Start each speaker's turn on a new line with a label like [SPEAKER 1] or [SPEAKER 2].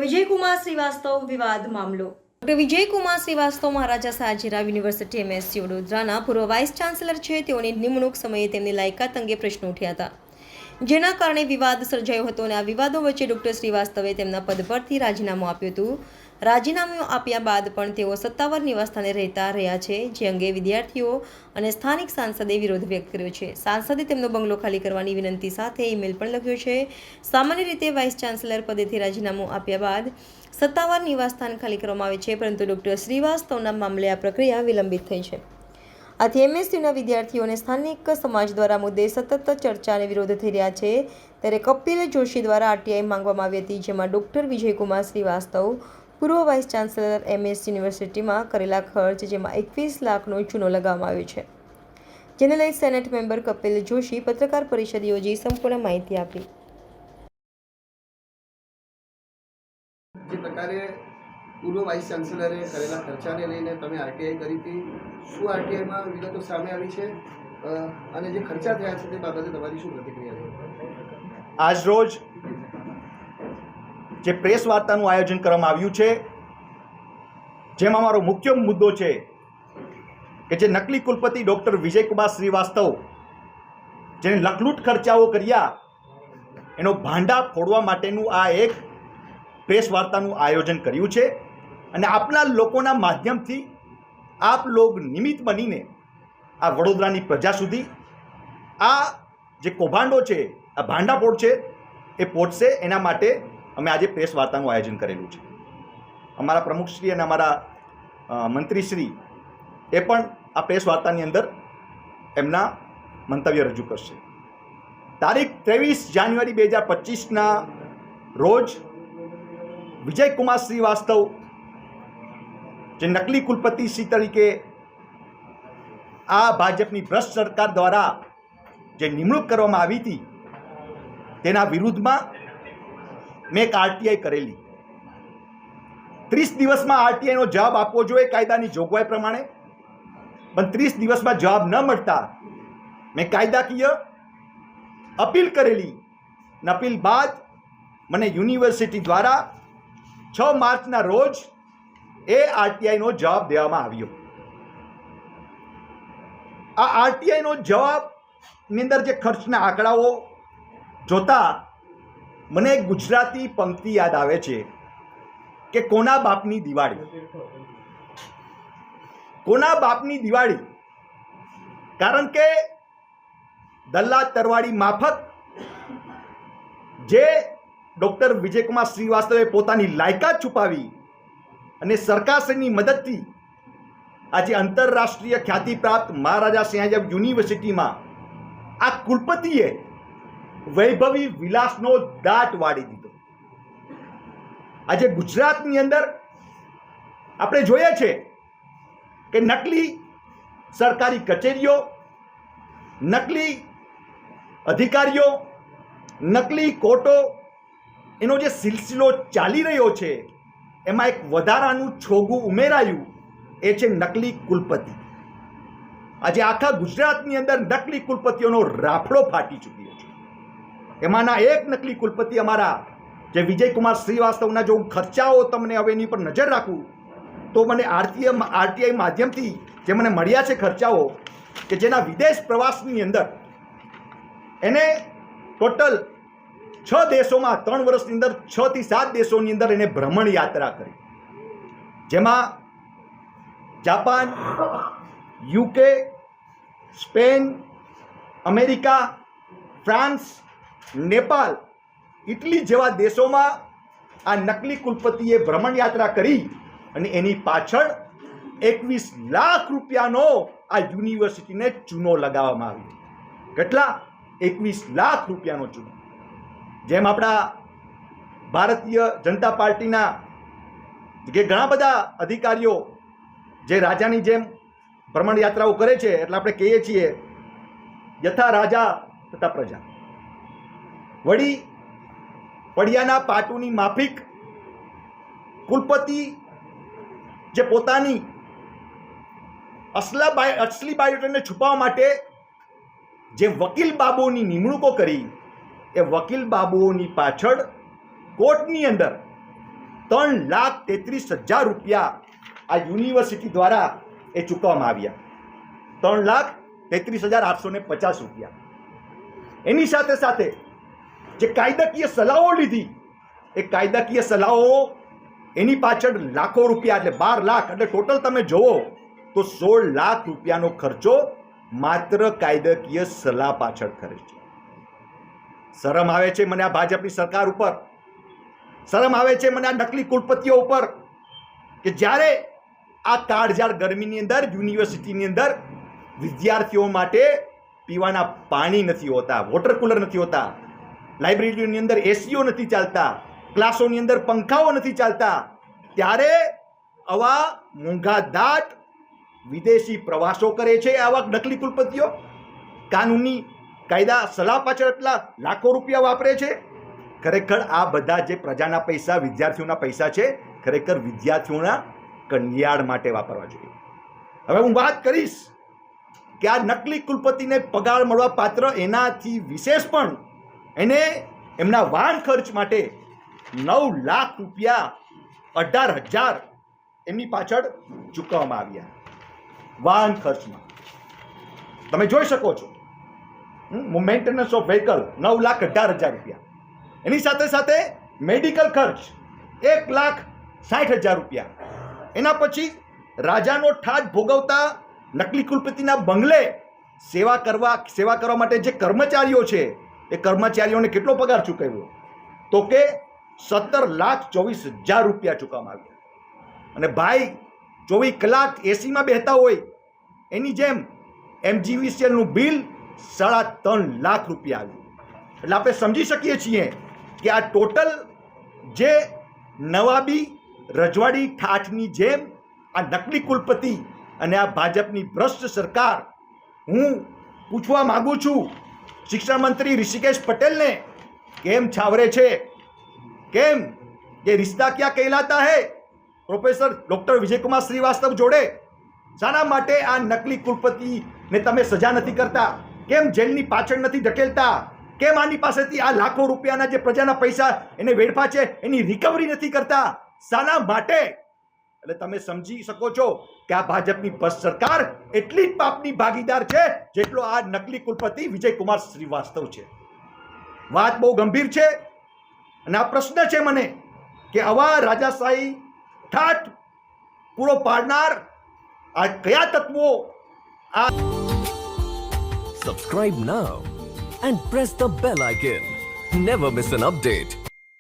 [SPEAKER 1] વિજયકુમાર શ્રીવાસ્તવ વિવાદ મામલો. Doctor Vijaykumar Srivastava Maharaja Sayajirao university MSc વડોદરાના પૂર્વ વાઇસ ચાન્સેલર છે. તેઓની નિમણૂક સમયે તેમની લાયકાત અંગે પ્રશ્નો ઉઠ્યા હતા, જેના કારણે વિવાદ સર્જાયો હતો અને આ વિવાદો વચ્ચે ડોક્ટર શ્રીવાસ્તવે તેમના પદ પરથી રાજીનામું આપ્યું હતું. રાજીનામું આપ્યા બાદ પણ તેઓ સત્તાવાર નિવાસસ્થાને રહેતા રહ્યા છે, જે અંગે વિદ્યાર્થીઓ અને સ્થાનિક સાંસદે વિરોધ વ્યક્ત કર્યો છે. સાંસદે તેમનો બંગલો ખાલી કરવાની વિનંતી સાથે ઈમેલ પણ લખ્યો છે. સામાન્ય રીતે વાઇસ ચાન્સેલર પદેથી રાજીનામું આપ્યા બાદ સત્તાવાર નિવાસસ્થાન ખાલી કરવામાં આવે છે, પરંતુ ડોક્ટર શ્રીવાસ્તવના મામલે આ પ્રક્રિયા વિલંબિત થઈ છે. આથી MScના વિદ્યાર્થીઓ અને સ્થાનિક સમાજ દ્વારા મુદ્દે સતત ચર્ચા અને વિરોધ થઈ રહ્યા છે. ત્યારે કપિલ જોશી દ્વારા RTI માંગવામાં આવી હતી, જેમાં ડોક્ટર વિજયકુમાર શ્રીવાસ્તવ પૂર્વ વાઇસ ચાન્સેલર MS યુનિવર્સિટીમાં કરેલા ખર્ચ, જેમાં 21 લાખનો ચૂનો લગાવવામાં આવ્યો છે, જેને લઈ સેનેટ મેમ્બર કપિલ જોશી પત્રકાર પરિષદ યોજી સંપૂર્ણ માહિતી આપી.
[SPEAKER 2] જે પ્રકારે પૂર્વ વાઇસ ચાન્સેલરે કરેલા ખર્ચાને લઈને તમે RTI કરી હતી, શું RTIમાં વિગતો સામે આવી છે અને જે ખર્ચા થયા છે તે બાબતે તમારી શું પ્રતિક્રિયા છે?
[SPEAKER 3] આજ રોજ જે પ્રેસ વાર્તાનું આયોજન કરવામાં આવ્યું છે, જેમાં મારો મુખ્ય મુદ્દો છે કે જે નકલી કુલપતિ ડૉક્ટર વિજયકુમાર શ્રીવાસ્તવ જેને લખલૂટ ખર્ચાઓ કર્યા એનો ભાંડા ફોડવા માટેનું આ એક પ્રેસ વાર્તાનું આયોજન કર્યું છે. અને આપના લોકોના માધ્યમથી આપ લોક નિમિત્ત બનીને આ વડોદરાની પ્રજા સુધી આ જે કૌભાંડો છે, આ ભાંડાફોડ છે, એ પહોંચશે. એના માટે અમે આજે પ્રેસ વાર્તાનું આયોજન કરેલું છે. અમારા પ્રમુખશ્રી અને અમારા મંત્રીશ્રી એ પણ આ પ્રેસ વાર્તાની અંદર એમના મંતવ્ય રજૂ કરશે. તારીખ 23 જાન્યુઆરી 2025ના રોજ વિજયકુમાર શ્રીવાસ્તવ જે નકલી કુલપતિ શ્રી તરીકે આ ભાજપની ભ્રષ્ટ સરકાર દ્વારા જે નિમણૂક કરવામાં આવી હતી, તેના વિરુદ્ધમાં મેં એક RTI કરેલી. 30 દિવસમાં RTIનો જવાબ આપવો જોઈએ કાયદાની જોગવાઈ પ્રમાણે, પણ 30 દિવસમાં જવાબ ન મળતા મેં કાયદાકીય અપીલ કરેલી. અપીલ બાદ મને યુનિવર્સિટી દ્વારા 6 માર્ચના રોજ એ RTIનો જવાબ દેવામાં આવ્યો. આ RTIનો જવાબની અંદર જે ખર્ચના આંકડાઓ જોતા મને એક ગુજરાતી પંક્તિ યાદ આવે છે કે કોના બાપની દિવાળી, કોના બાપની દિવાળી. કારણ કે દલ્લા તરવાડી માફક જે ડૉક્ટર વિજયકુમાર શ્રીવાસ્તવે પોતાની લાયકાત છુપાવી અને સરકારશ્રીની મદદથી આજે આંતરરાષ્ટ્રીય ખ્યાતિ પ્રાપ્ત મહારાજા સયાજીરાવ યુનિવર્સિટીમાં આ કુલપતિએ વૈભવી વિલાસનો દાટ વાળી દીધો. આજે ગુજરાતની અંદર આપણે જોઈએ છે કે નકલી સરકારી કચેરીઓ, નકલી અધિકારીઓ, નકલી કોર્ટો, એનો જે સિલસિલો ચાલી રહ્યો છે, એમાં એક વધારાનું છોગું ઉમેરાયું, એ છે નકલી કુલપતિ. આજે આખા ગુજરાતની અંદર નકલી કુલપતિઓનો રાફડો ફાટી ચૂક્યો છે. એમાંના એક નકલી કુલપતિ અમારા જે વિજયકુમાર શ્રીવાસ્તવના જો ખર્ચાઓ તમને હવે એની પર નજર રાખું તો મને RTI માધ્યમથી જે મને મળ્યા છે ખર્ચાઓ, કે જેના વિદેશ પ્રવાસની અંદર એને ટોટલ 6 દેશોમાં 3 વર્ષની અંદર 6 થી 7 દેશોની અંદર એને ભ્રમણ યાત્રા કરી, જેમાં Japan, UK, Spain, America, France, Nepal, Italy જેવા દેશોમાં આ નકલી કુલપતિએ ભ્રમણ યાત્રા કરી અને એની પાછળ 21 લાખ રૂપિયાનો આ યુનિવર્સિટીને ચૂનો લગાવવામાં આવ્યો. કેટલા? 21 લાખ રૂપિયાનો ચૂનો. જેમ આપણા ભારતીય જનતા પાર્ટીના જે ઘણા બધા અધિકારીઓ જે રાજાની જેમ ભ્રમણ યાત્રાઓ કરે છે, એટલે આપણે કહીએ છીએ યથા રાજા તથા પ્રજા. વળી પડિયાના પાટુની માફિક કુલપતિ જે પોતાની અસલી બાયોડેટાને છુપાવવા માટે જે વકીલ બાબુઓની નિમણૂકો કરી, એ વકીલ બાબુઓની પાછળ કોર્ટની અંદર 3,33,000 રૂપિયા આ યુનિવર્સિટી દ્વારા એ ચૂકવવામાં આવ્યા. 3,33,850 રૂપિયા. એની સાથે સાથે જે કાયદાકીય સલાહો લીધી એ કાયદાકીય સલાહો એની પાછળ લાખો રૂપિયા એટલે 12 લાખ એટલે ટોટલ તમે જોવો તો 16 લાખ રૂપિયાનો ખર્ચો માત્ર કાયદાકીય સલાહ પાછળ કરે છે. શરમ આવે છે મને આ ભાજપની સરકાર ઉપર, શરમ આવે છે મને આ નકલી કુલપતિઓ ઉપર કે જ્યારે આ કાળઝાળ ગરમીની અંદર યુનિવર્સિટીની અંદર વિદ્યાર્થીઓ માટે પીવાના પાણી નથી હોતા, વોટર કુલર નથી હોતા, લાઇબ્રેરીની અંદર એસીઓ નથી ચાલતા, ક્લાસોની અંદર પંખાઓ નથી ચાલતા, ત્યારે આવા મોંઘાદાટ વિદેશી પ્રવાસો કરે છે આવા નકલી કુલપતિઓ, કાનૂની કાયદા સલાહ પાછળ એટલા લાખો રૂપિયા વાપરે છે. ખરેખર આ બધા જે પ્રજાના પૈસા, વિદ્યાર્થીઓના પૈસા છે, ખરેખર વિદ્યાર્થીઓના કલ્યાણ માટે વાપરવા જોઈએ. હવે હું વાત કરીશ કે આ નકલી કુલપતિને પગાર મળવા પાત્ર એનાથી વિશેષ પણ એને એમના વાહન ખર્ચ માટે 9 લાખ રૂપિયા 18,000 એમની પાછળ ચૂકવવામાં આવ્યા. વાહન ખર્ચમાં તમે જોઈ શકો છો, મેન્ટેનન્સ ઓફ વ્હીકલ 9,18,000 રૂપિયા. એની સાથે સાથે મેડિકલ ખર્ચ 1,60,000 રૂપિયા. એના પછી રાજાનો ઠાઠ ભોગવતા નકલી કુલપતિના બંગલે સેવા કરવા માટે જે કર્મચારીઓ છે એ કર્મચારીઓને કેટલો પગાર ચૂકવ્યો તો કે 17,24,000 રૂપિયા ચૂકવવામાં આવ્યા. અને ભાઈ 24 કલાક એસીમાં બેસતા હોય એની જેમ MGVCLનું બિલ 3.5 લાખ રૂપિયા આવ્યું. એટલે આપણે સમજી શકીએ છીએ કે આ ટોટલ જે નવાબી રજવાડી ઠાઠની જેમ આ નકલી કુલપતિ અને આ ભાજપની ભ્રષ્ટ સરકાર, હું પૂછવા માગું છું શિક્ષણ મંત્રી ઋષિકેશ પટેલને, કેમ છાવરે છે? કેમ ये रिश्ता क्या कहलाता है પ્રોફેસર ડૉક્ટર વિજયકુમાર શ્રીવાસ્તવ જોડે શાના માટે આ નકલી કુલપતિને તમે સજા નથી કરતા? કેમ જેલની પાછળ નથી ધકેલતા? કેમ આની પાસેથી આ લાખો રૂપિયાના જે પ્રજાના પૈસા એને વેડફા છે એની રિકવરી નથી કરતા? શાના માટે? એટલે તમે સમજી શકો છો કે આ ભાજપની ભ્રષ્ટ સરકાર એટલી જ પાપની ભાગીદાર છે જેટલો આ નકલી કુલપતિ વિજયકુમાર શ્રીવાસ્તવ છે. વાત બહુ ગંભીર છે અને આ પ્રશ્ન છે મને કે આવા રાજાશાહી ઠાઠ પૂરો પાડનાર આ કયા તત્વો આ
[SPEAKER 4] Subscribe now and press the bell icon. Never miss an update.